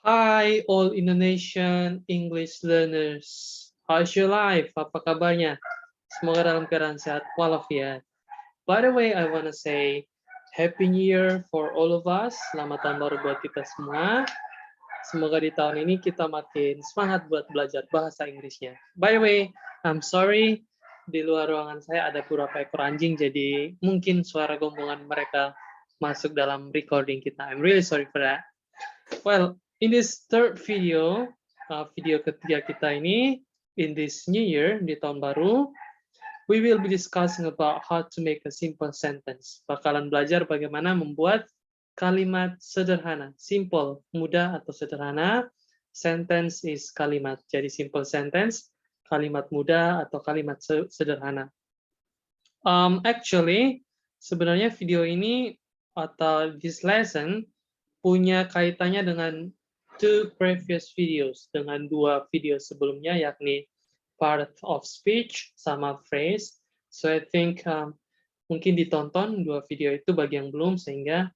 Hi all Indonesian English learners. How's your life? Apa kabarnya? Semoga dalam keadaan sehat walafiat. By the way, I wanna say Happy New Year for all of us. Selamat tahun baru buat kita semua. Semoga di tahun ini kita makin semangat buat belajar bahasa Inggrisnya. By the way, I'm sorry, di luar ruangan saya ada beberapa ekor anjing, jadi mungkin suara gonggongan mereka masuk dalam recording kita. I'm really sorry for that. Well, in this third video, video ketiga kita ini, in this new year, di tahun baru, we will be discussing about how to make a simple sentence. Bakalan belajar bagaimana membuat kalimat sederhana, simple, mudah atau sederhana. Sentence is kalimat. Jadi simple sentence, kalimat mudah atau kalimat sederhana. Actually, sebenarnya video ini atau this lesson punya kaitannya dengan two previous videos, dengan dua video sebelumnya, yakni part of speech sama phrase. So I think mungkin ditonton dua video itu bagi yang belum, sehingga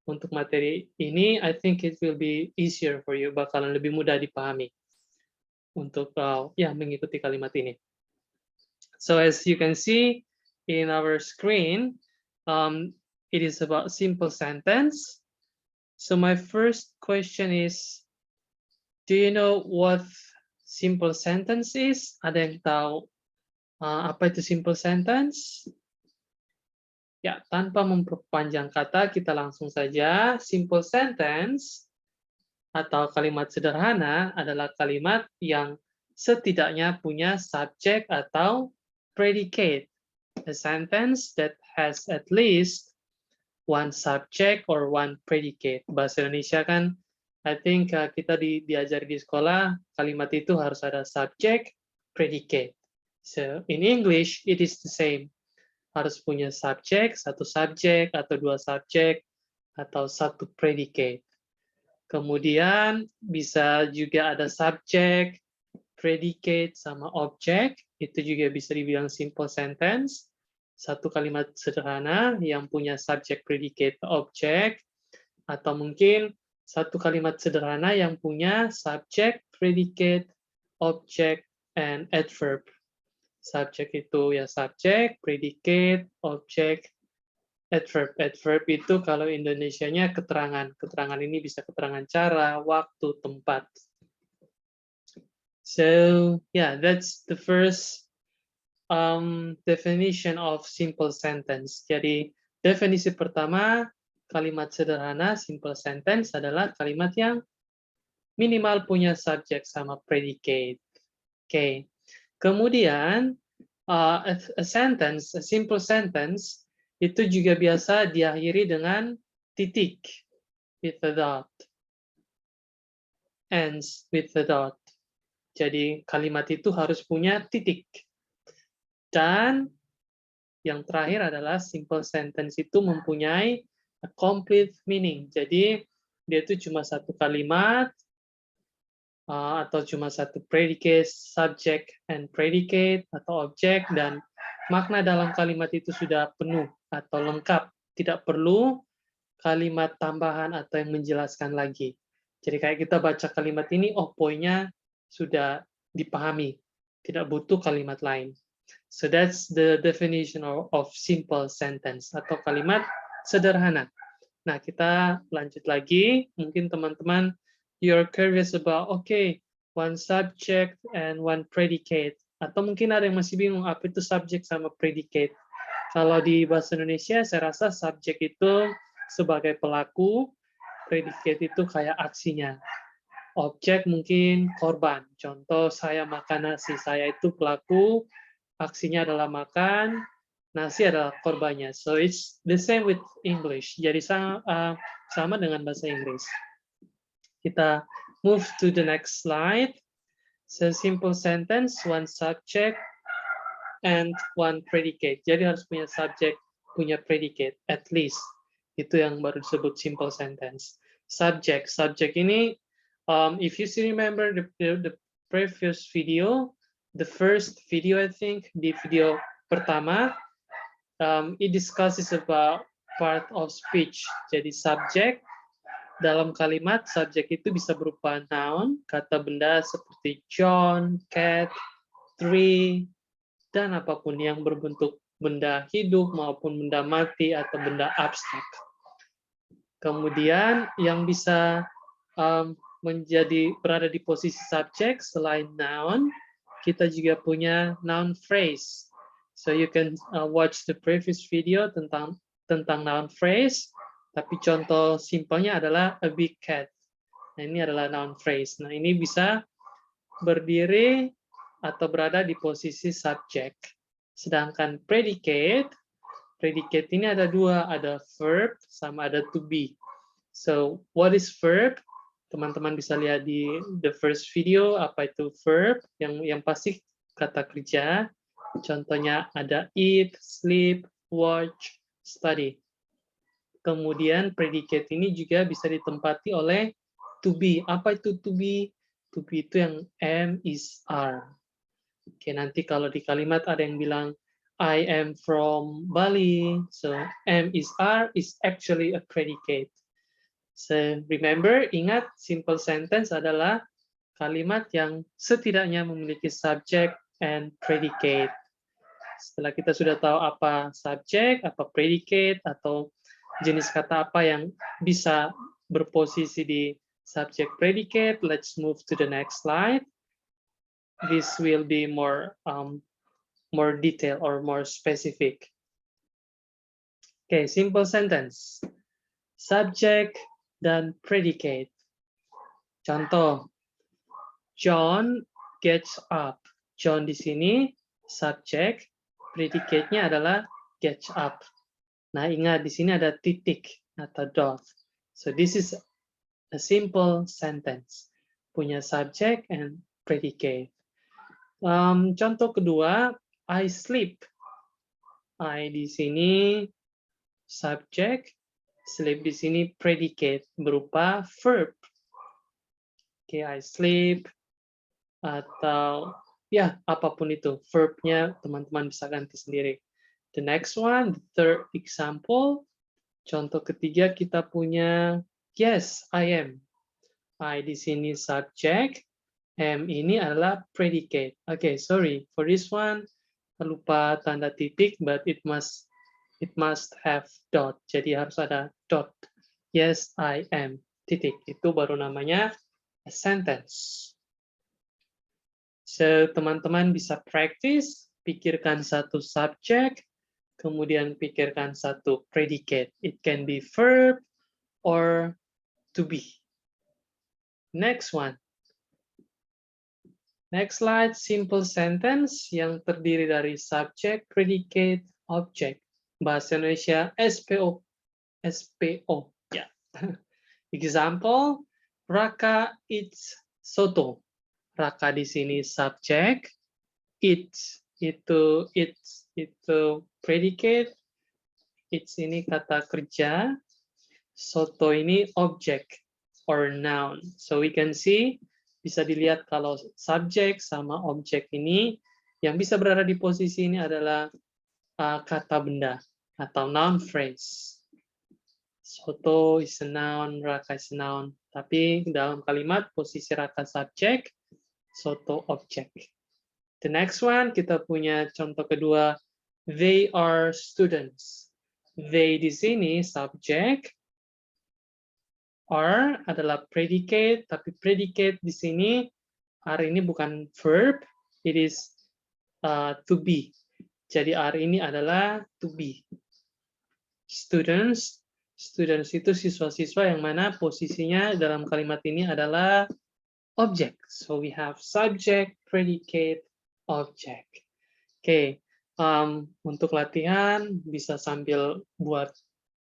untuk materi ini, I think it will be easier for you, bakalan lebih mudah dipahami untuk ya mengikuti kalimat ini. So as you can see in our screen, it is about simple sentence. So my first question is, do you know what simple sentence is? Ada yang tahu apa itu simple sentence? Ya, tanpa memperpanjang kata, kita langsung saja. Simple sentence atau kalimat sederhana adalah kalimat yang setidaknya punya subjek atau predicate. A sentence that has at least one subject or one predicate. Bahasa Indonesia kan, I think kita diajari di sekolah, kalimat itu harus ada subject, predicate. So, in English, it is the same. Harus punya subjek, satu subjek, atau dua subjek, atau satu predicate. Kemudian bisa juga ada subjek, predicate, sama objek. Itu juga bisa dibilang simple sentence. Satu kalimat sederhana yang punya subjek, predicate, objek. Atau mungkin satu kalimat sederhana yang punya subjek, predicate, objek, and adverb. Subjek itu ya subjek, predicate, objek, adverb. Adverb itu kalau Indonesianya keterangan. Keterangan ini bisa keterangan cara, waktu, tempat. So yeah, that's the first definition of simple sentence. Jadi definisi pertama, kalimat sederhana, simple sentence adalah kalimat yang minimal punya subjek sama predicate. Oke. Kemudian, a sentence, a simple sentence, itu juga biasa diakhiri dengan titik, with a dot. Ends with a dot. Jadi, kalimat itu harus punya titik. Dan yang terakhir adalah simple sentence itu mempunyai a complete meaning. Jadi, dia itu cuma satu kalimat, atau cuma satu predicate, subject, and predicate, atau objek, dan makna dalam kalimat itu sudah penuh atau lengkap. Tidak perlu kalimat tambahan atau yang menjelaskan lagi. Jadi kayak kita baca kalimat ini, oh poinnya sudah dipahami. Tidak butuh kalimat lain. So that's the definition of simple sentence, atau kalimat sederhana. Nah, kita lanjut lagi. Mungkin teman-teman you're curious about, okay, one subject and one predicate. Atau mungkin ada yang masih bingung, apa itu subject sama predicate. Kalau di bahasa Indonesia, saya rasa subject itu sebagai pelaku, predicate itu kayak aksinya. Objek mungkin korban. Contoh, saya makan nasi, saya itu pelaku, aksinya adalah makan, nasi adalah korbannya. So it's the same with English. Jadi sama dengan bahasa Inggris. Kita move to the next slide. So simple sentence, one subject and one predicate. Jadi harus punya subject, punya predicate, at least. Itu yang baru disebut simple sentence. Subject ini, if you still remember the previous video, the first video I think, di video pertama, it discusses about part of speech. Jadi subject, dalam kalimat subjek itu bisa berupa noun, kata benda seperti John, cat, tree, dan apapun yang berbentuk benda hidup maupun benda mati atau benda abstrak. Kemudian yang bisa berada di posisi subjek selain noun, kita juga punya noun phrase. So you can watch the previous video tentang noun phrase, tapi contoh simpelnya adalah a big cat. Nah, ini adalah noun phrase. Nah, ini bisa berdiri atau berada di posisi subjek. Sedangkan predicate ini ada dua, ada verb sama ada to be. So, what is verb? Teman-teman bisa lihat di the first video, apa itu verb, yang pasti kata kerja. Contohnya ada eat, sleep, watch, study. Kemudian predicate ini juga bisa ditempati oleh to be. Apa itu to be? To be itu yang am, is, are. Oke, nanti kalau di kalimat ada yang bilang I am from Bali, so am, is, are is actually a predicate. So remember, ingat simple sentence adalah kalimat yang setidaknya memiliki subject and predicate. Setelah kita sudah tahu apa subject, apa predicate, atau jenis kata apa yang bisa berposisi di subject predicate, let's move to the next slide. This will be more detailed or more specific. Okay, simple sentence. Subject dan predicate. Contoh, John gets up. John di sini subject, predicate-nya adalah gets up. Nah, ingat di sini ada titik atau dot. So this is a simple sentence. Punya subject and predicate. Contoh kedua, I sleep. I di sini subject, sleep di sini predicate berupa verb. Oke, I sleep atau ya apapun itu verbnya teman-teman bisa ganti sendiri. The next one, the third example. Contoh ketiga kita punya yes, I am. I di sini subject, am ini adalah predicate. Okay, sorry for this one. Lupa tanda titik, but it must have dot. Jadi harus ada dot. Yes, I am. Titik. Itu baru namanya a sentence. So, teman-teman bisa practice, pikirkan satu subject, kemudian pikirkan satu predicate. It can be verb or to be. Next one. Next slide, simple sentence yang terdiri dari subject, predicate, object. Bahasa Indonesia SPO. SPO. Ya. Example, Raka eats soto. Raka di sini subject, eats itu predicate, eats ini kata kerja, soto ini object or noun. So we can see, bisa dilihat kalau subject sama object ini yang bisa berada di posisi ini adalah kata benda atau noun phrase. Soto is a noun, Raka is a noun. Tapi dalam kalimat posisi Raka subject, soto object. The next one, kita punya contoh kedua, they are students. They di sini subject, are adalah predicate, tapi predicate di sini, are ini bukan verb, it is to be. Jadi are ini adalah to be. Students itu siswa-siswa yang mana posisinya dalam kalimat ini adalah object. So we have subject, predicate, object. Oke, untuk latihan bisa sambil buat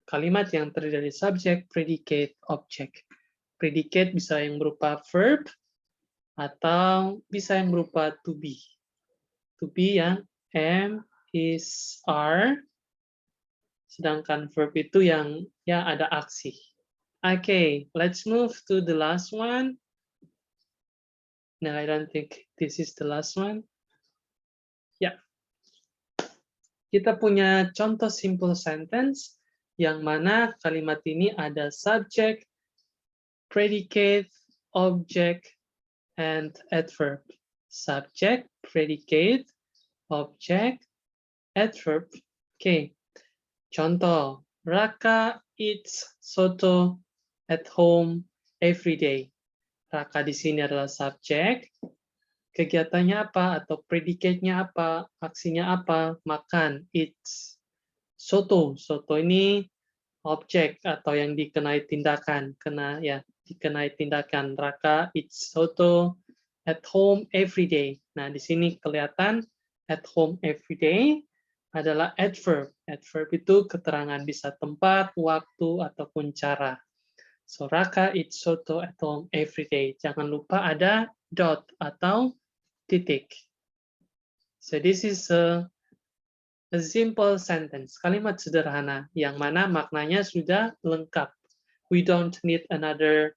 kalimat yang terdiri dari subject, predicate, object. Predicate bisa yang berupa verb atau bisa yang berupa to be. To be yang am, is, are. Sedangkan verb itu yang ya ada aksi. Okay, let's move to the last one. No, I don't think this is the last one. Ya. Kita punya contoh simple sentence yang mana kalimat ini ada subject, predicate, object, and adverb. Subject, predicate, object, adverb. Oke, contoh, Raka eats soto at home every day. Raka di sini adalah subjek, kegiatannya apa atau predicate-nya apa, aksinya apa, makan, eats. Soto, soto ini objek atau yang dikenai tindakan, dikenai tindakan. Raka eats soto at home every day. Nah, di sini kelihatan at home every day adalah adverb. Adverb itu keterangan bisa tempat, waktu, ataupun cara. So, Raka eats soto at home every day. Jangan lupa ada dot atau titik. So, this is a simple sentence, kalimat sederhana, yang mana maknanya sudah lengkap. We don't need another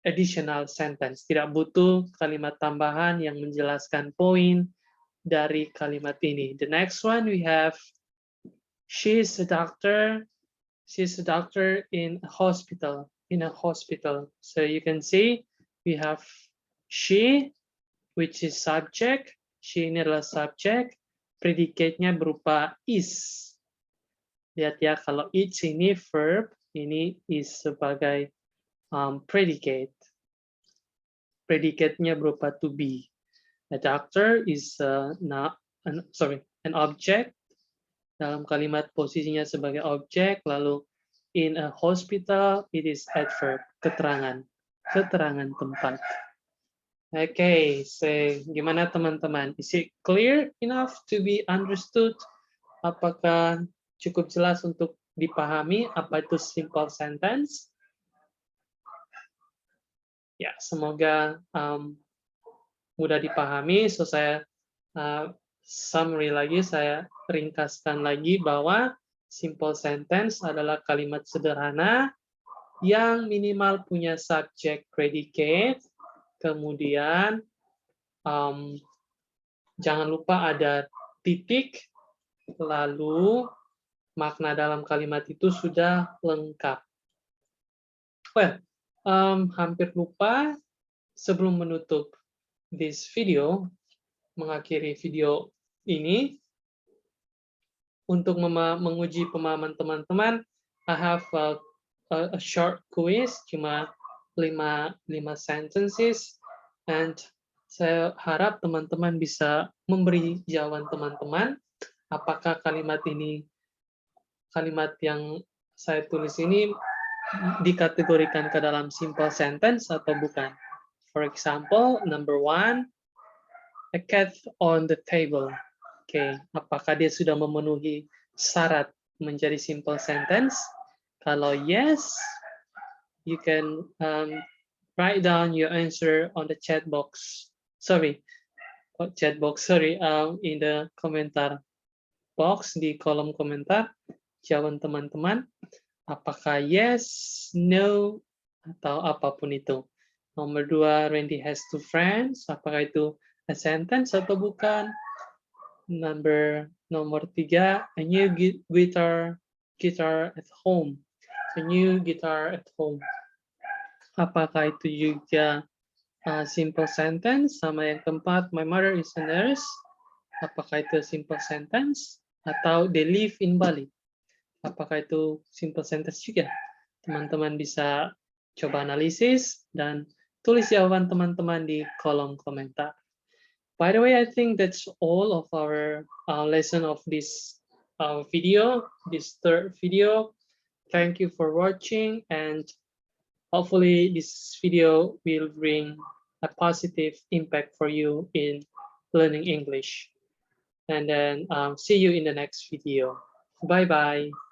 additional sentence. Tidak butuh kalimat tambahan yang menjelaskan poin dari kalimat ini. The next one we have, she's a doctor. She's a doctor in a hospital. In a hospital. So you can see we have she, which is subject. She ini adalah subject. Predicate-nya berupa is. Lihat ya, kalau it's ini verb, ini is sebagai predicate. Predicate-nya berupa to be. A doctor is an object. Dalam kalimat posisinya sebagai objek, lalu in a hospital, it is adverb, keterangan tempat. Okay, so gimana teman-teman? Is it clear enough to be understood? Apakah cukup jelas untuk dipahami apa itu simple sentence? Ya, semoga mudah dipahami. So saya summary lagi, saya ringkaskan lagi bahwa simple sentence adalah kalimat sederhana yang minimal punya subject predicate, kemudian jangan lupa ada titik, lalu makna dalam kalimat itu sudah lengkap. Well, hampir lupa sebelum menutup this video, mengakhiri video ini, untuk menguji pemahaman teman-teman, I have a short quiz, cuma 5 sentences, and saya harap teman-teman bisa memberi jawaban teman-teman, apakah kalimat ini, kalimat yang saya tulis ini dikategorikan ke dalam simple sentence atau bukan. For example, number 1, a cat on the table. Oke, apakah dia sudah memenuhi syarat menjadi simple sentence? Kalau yes, you can write down your answer on the chat box. In the komentar box, di kolom komentar. Jawaban teman-teman, apakah yes, no, atau apapun itu. Nomor 2, Randy has 2 friends. Apakah itu a sentence atau bukan? Nomor 3, a new guitar at home. A new guitar at home. Apakah itu juga simple sentence? Sama yang keempat, my mother is a nurse. Apakah itu simple sentence? Atau they live in Bali. Apakah itu simple sentence juga? Teman-teman bisa coba analisis dan tulis jawaban teman-teman di kolom komentar. By the way, I think that's all of our lesson of this video, this third video. Thank you for watching, and hopefully this video will bring a positive impact for you in learning English. And then see you in the next video. Bye-bye.